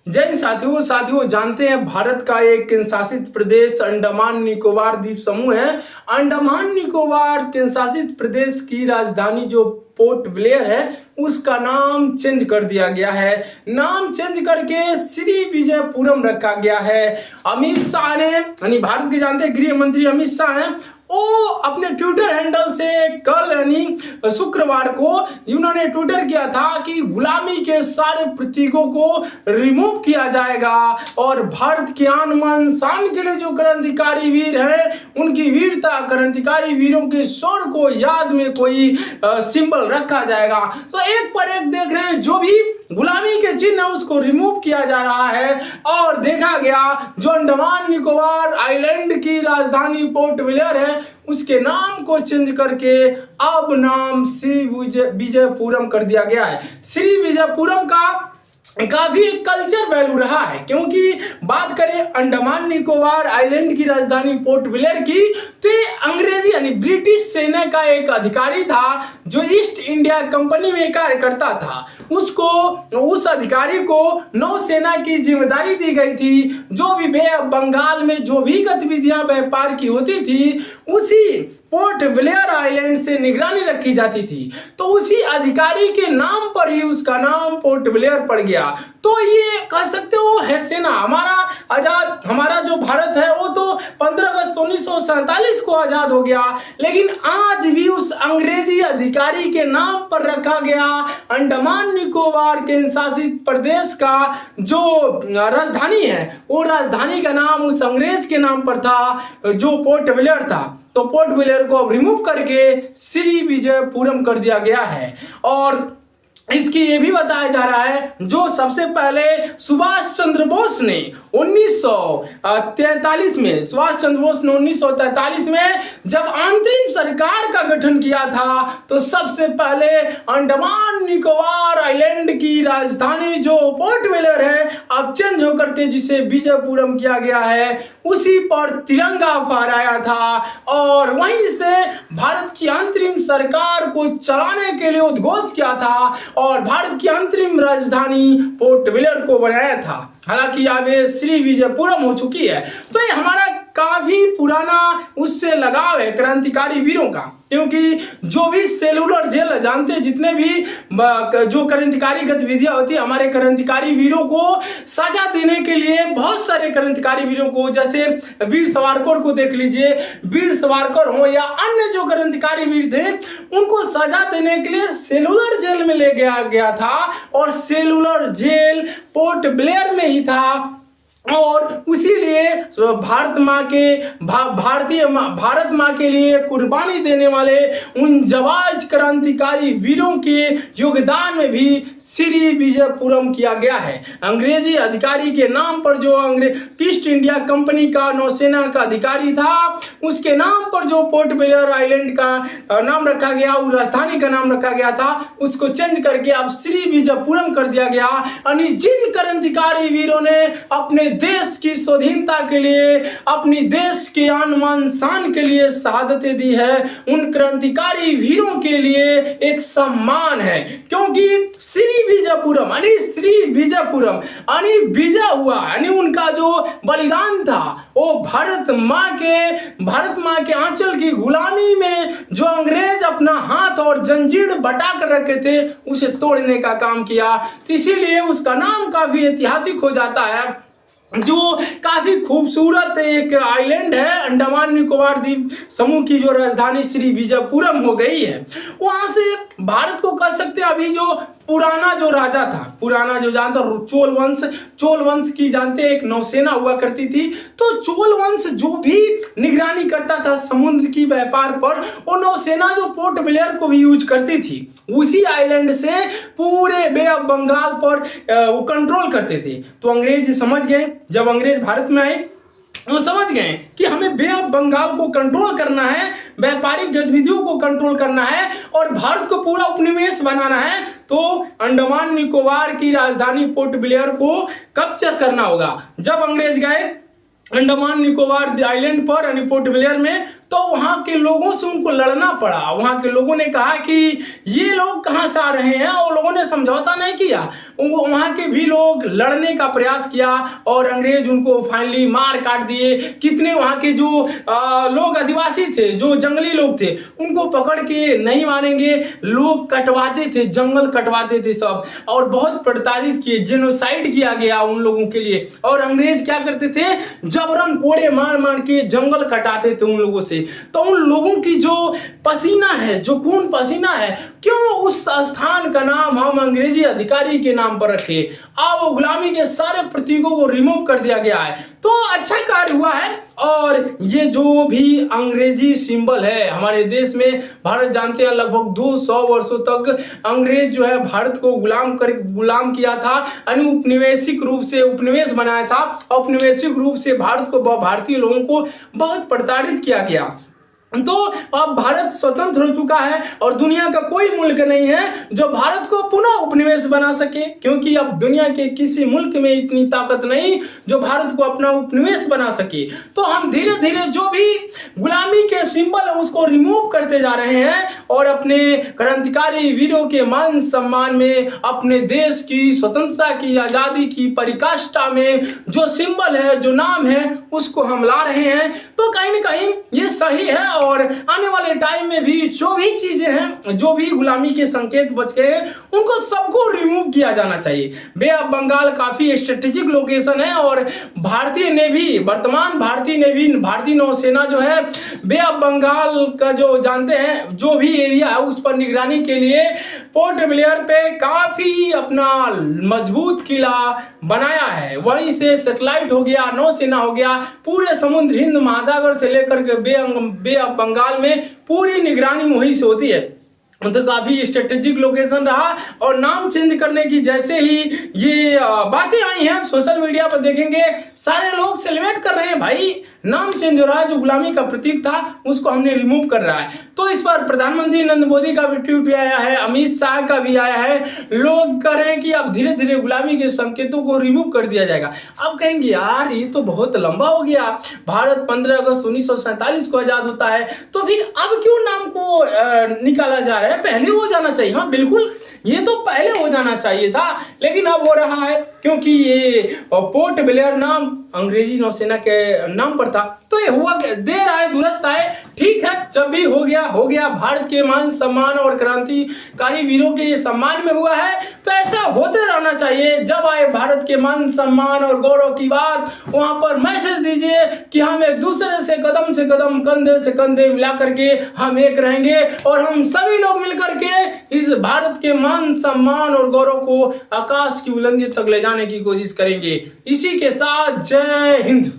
जय साथियों जानते हैं भारत का एक केंद्र शासित प्रदेश अंडमान निकोबार द्वीप समूह है। अंडमान निकोबार केंद्र शासित प्रदेश की राजधानी जो पोर्ट ब्लेयर है उसका नाम चेंज कर दिया गया है। नाम चेंज करके श्री विजयपुरम रखा गया है। अमित शाह ने यानी भारत के जानते गृह मंत्री अमित शाह हैं, वो अपने ट्विटर हैंडल से कल यानी शुक्रवार को उन्होंने ट्विटर किया था कि गुलामी के सारे प्रतीकों को रिमूव किया जाएगा और भारत के आन बान शान के लिए जो क्रांतिकारी वीर हैं उनकी वीरता, क्रांतिकारी वीरों के शौर्य को याद में कोई सिंबल रखा जाएगा। तो एक पर एक देख रहे हैं, जो भी गुलामी के चिन्ह उसको रिमूव किया जा रहा है और देखा गया जो अंडमान निकोबार आइलैंड की राजधानी पोर्ट ब्लेयर है उसके नाम को चेंज करके अब नाम श्री विजयपुरम कर दिया गया है। श्री विजयपुरम का काफी कल्चर वैल्यू रहा है, क्योंकि बात करें अंडमान निकोबार आइलैंड की राजधानी पोर्ट ब्लेयर की तो ये अंग्रेजी यानी ब्रिटिश सेना का एक अधिकारी था जो ईस्ट इंडिया कंपनी में कार्य करता था। उसको उस अधिकारी को नौसेना की जिम्मेदारी दी गई थी। जो भी बे बंगाल में जो भी गतिविधियां व्यापार की होती थी उसी पोर्ट ब्लेयर आइलैंड से निगरानी रखी जाती थी। तो उसी अधिकारी के नाम पर ही उसका नाम पोर्ट ब्लेयर पड़ गया। तो ये कह सकते हो है सेना। हमारा जो भारत है वो तो 15 अगस्त 1947 को आजाद हो गया, लेकिन आज भी उस अंग्रेजी अधिकारी के नाम पर रखा गया अंडमान निकोबार केंद्र शासित प्रदेश का जो राजधानी है वो राजधानी का नाम उस अंग्रेज के नाम पर था जो पोर्ट ब्लेयर था। तो पोर्ट ब्लेयर को अब रिमूव करके श्री विजयपुरम कर दिया गया है। और इसकी ये भी बताया जा रहा है जो सबसे पहले सुभाष चंद्र बोस ने 1943 में जब अंतरिम सरकार का गठन किया था तो सबसे पहले अंडमान निकोबार आइलैंड की राजधानी जो पोर्ट ब्लेयर है अब चेंज होकर के जिसे विजयपुरम किया गया है उसी पर तिरंगा फहराया था और वहीं से भारत की अंतरिम सरकार को चलाने के लिए उद्घोष किया था और भारत की अंतरिम राजधानी पोर्ट ब्लेयर को बनाया था। हालांकि अब ये श्री विजयपुरम हो चुकी है। तो ये हमारा काफी पुराना उससे लगाव है क्रांतिकारी वीरों का, क्योंकि जो भी सेलुलर जेल जानते जितने भी जो क्रांतिकारी गतिविधियां होती है हमारे क्रांतिकारी वीरों को सजा देने के लिए बहुत सारे क्रांतिकारी वीरों को, जैसे वीर सावरकर को देख लीजिए, वीर सावरकर हो या अन्य जो क्रांतिकारी वीर थे उनको सजा देने के लिए सेलुलर जेल में ले गया था और सेलुलर जेल पोर्ट ब्लेयर में ही था। और उसीलिए भारत माँ के लिए कुर्बानी देने वाले उन जवाज क्रांतिकारी वीरों के योगदान में भी श्री विजयपुरम किया गया है। अंग्रेजी अधिकारी के नाम पर जो ईस्ट इंडिया कंपनी का नौसेना का अधिकारी था उसके नाम पर जो पोर्ट ब्लेयर आइलैंड का नाम रखा गया, वो राजधानी का नाम रखा गया था, उसको चेंज करके अब श्री विजयपुरम कर दिया गया। यानी जिन क्रांतिकारी वीरों ने अपने देश की स्वाधीनता के लिए, अपनी देश के आन बान शान के लिए शहादतें दी है, उन क्रांतिकारी वीरों के लिए एक सम्मान है, क्योंकि श्री विजयपुरम यानी विजय हुआ, यानी उनका जो बलिदान था वो भारत माँ के आंचल की गुलामी में जो अंग्रेज अपना हाथ और जंजीर बटा कर रखे थे उसे तोड़ने का काम किया। तो इसीलिए उसका नाम काफी ऐतिहासिक हो जाता है। जो काफी खूबसूरत एक आइलैंड है अंडमान निकोबार द्वीप समूह की जो राजधानी श्री विजयपुरम हो गई है, वहां से भारत को कह सकते हैं अभी जो पुराना जो राजा था, पुराना जो जानते चोल वंश की जानते एक नौसेना हुआ करती थी। तो चोल वंश जो भी निगरानी करता था समुद्र की व्यापार पर, वो नौसेना जो पोर्ट ब्लेयर को भी यूज करती थी, उसी आइलैंड से पूरे बे ऑफ बंगाल पर वो कंट्रोल करते थे। तो अंग्रेज समझ गए, जब अंग्रेज भारत में आए वो समझ गए कि हमें बे ऑफ बंगाल को कंट्रोल करना है, व्यापारिक गतिविधियों को कंट्रोल करना है और भारत को पूरा उपनिवेश बनाना है, तो अंडमान निकोबार की राजधानी पोर्ट ब्लेयर को कैप्चर करना होगा। जब अंग्रेज गए अंडमान निकोबार आइलैंड पर यानी पोर्ट ब्लेयर में, तो वहां के लोगों से उनको लड़ना पड़ा। वहां के लोगों ने कहा कि ये लोग कहां से आ रहे हैं, और लोगों ने समझौता नहीं किया। वहां के भी लोग लड़ने का प्रयास किया और अंग्रेज उनको फाइनली मार काट दिए। कितने वहां के जो लोग आदिवासी थे, जो जंगली लोग थे, उनको पकड़ के नहीं मारेंगे, लोग कटवाते थे, जंगल कटवाते थे सब, और बहुत प्रताड़ित किए, जेनोसाइड किया गया उन लोगों के लिए। और अंग्रेज क्या करते थे, जबरन कोड़े मार मार के जंगल कटाते थे उन लोगों से। तो उन लोगों की जो पसीना है, जो खून पसीना है, क्यों उस स्थान का नाम हम अंग्रेजी अधिकारी के नाम पर रखे। अब वो गुलामी के सारे प्रतीकों को रिमूव कर दिया गया है, तो अच्छा कार्य हुआ है। और ये जो भी अंग्रेजी सिंबल है हमारे देश में, भारत जानते हैं लगभग 200 वर्षों तक अंग्रेज जो है भारत को गुलाम किया था, यानी उपनिवेशिक रूप से उपनिवेश बनाया था। औपनिवेशिक रूप से भारत को, भारतीय लोगों को बहुत प्रताड़ित किया गया। तो अब भारत स्वतंत्र हो चुका है और दुनिया का कोई मुल्क नहीं है जो भारत को पुनः उपनिवेश बना सके, क्योंकि अब दुनिया के किसी मुल्क में इतनी ताकत नहीं जो भारत को अपना उपनिवेश बना सके। तो हम धीरे धीरे जो भी गुलामी के सिंबल है उसको रिमूव करते जा रहे हैं और अपने क्रांतिकारी वीरों के मान सम्मान में, अपने देश की स्वतंत्रता की, आजादी की परिकाष्ठा में जो सिंबल है, जो नाम है, उसको हम ला रहे हैं। तो कहीं ना कहीं ये सही है और आने वाले टाइम में भी जो भी चीजें हैं, जो भी गुलामी के संकेत बच गए, उनको सबको रिमूव किया जाना चाहिए। बे ऑफ बंगाल काफी स्ट्रेटेजिक लोकेशन है और भारतीय नेवी, वर्तमान भारतीय नेवी, भारतीय नौसेना जो है बे ऑफ बंगाल का जो जानते हैं जो भी एरिया है उस पर निगरानी के लिए पोर्ट ब्लेयर पे काफी अपना मजबूत किला बनाया है। वहीं से सैटेलाइट हो गया, नौसेना हो गया, पूरे समुद्र हिंद महासागर से लेकर के बे ऑफ बंगाल में पूरी निगरानी वहीं से होती है। तो काफी स्ट्रेटेजिक लोकेशन रहा और नाम चेंज करने की जैसे ही ये बातें आई हैं सोशल मीडिया पर देखेंगे सारे लोग सेलिब्रेट कर रहे हैं, भाई नाम चेंज हो रहा है, जो गुलामी का प्रतीक था उसको हमने रिमूव कर रहा है। तो इस पर प्रधानमंत्री नरेंद्र मोदी का भी ट्वीट भी आया है, अमित शाह का भी आया है। लोग कह रहे हैं कि अब धीरे धीरे गुलामी के संकेतों को रिमूव कर दिया जाएगा। अब कहेंगे यार ये तो बहुत लंबा हो गया, भारत 15 अगस्त 1947 को आजाद होता है, तो फिर अब क्यों नाम को निकाला जा रहा है, पहले हो जाना चाहिए। हाँ बिल्कुल, ये तो पहले हो जाना चाहिए था, लेकिन अब हो रहा है क्योंकि ये पोर्ट ब्लेयर नाम अंग्रेजी नौसेना के नाम पर था। तो ये हुआ, देर आए दुरुस्त आए, ठीक है, जब भी हो गया। भारत के मान सम्मान और क्रांतिकारी वीरों के सम्मान में हुआ है, तो ऐसा होते रहना चाहिए। जब आए भारत के मान सम्मान और गौरव की बात, वहां पर मैसेज दीजिए कि हम एक दूसरे से कदम, कंधे से कंधे मिला करके हम एक रहेंगे और हम सभी लोग मिलकर के इस भारत के मान सम्मान और गौरव को आकाश की बुलंदी तक ले जाने की कोशिश करेंगे। इसी के साथ जय हिंद।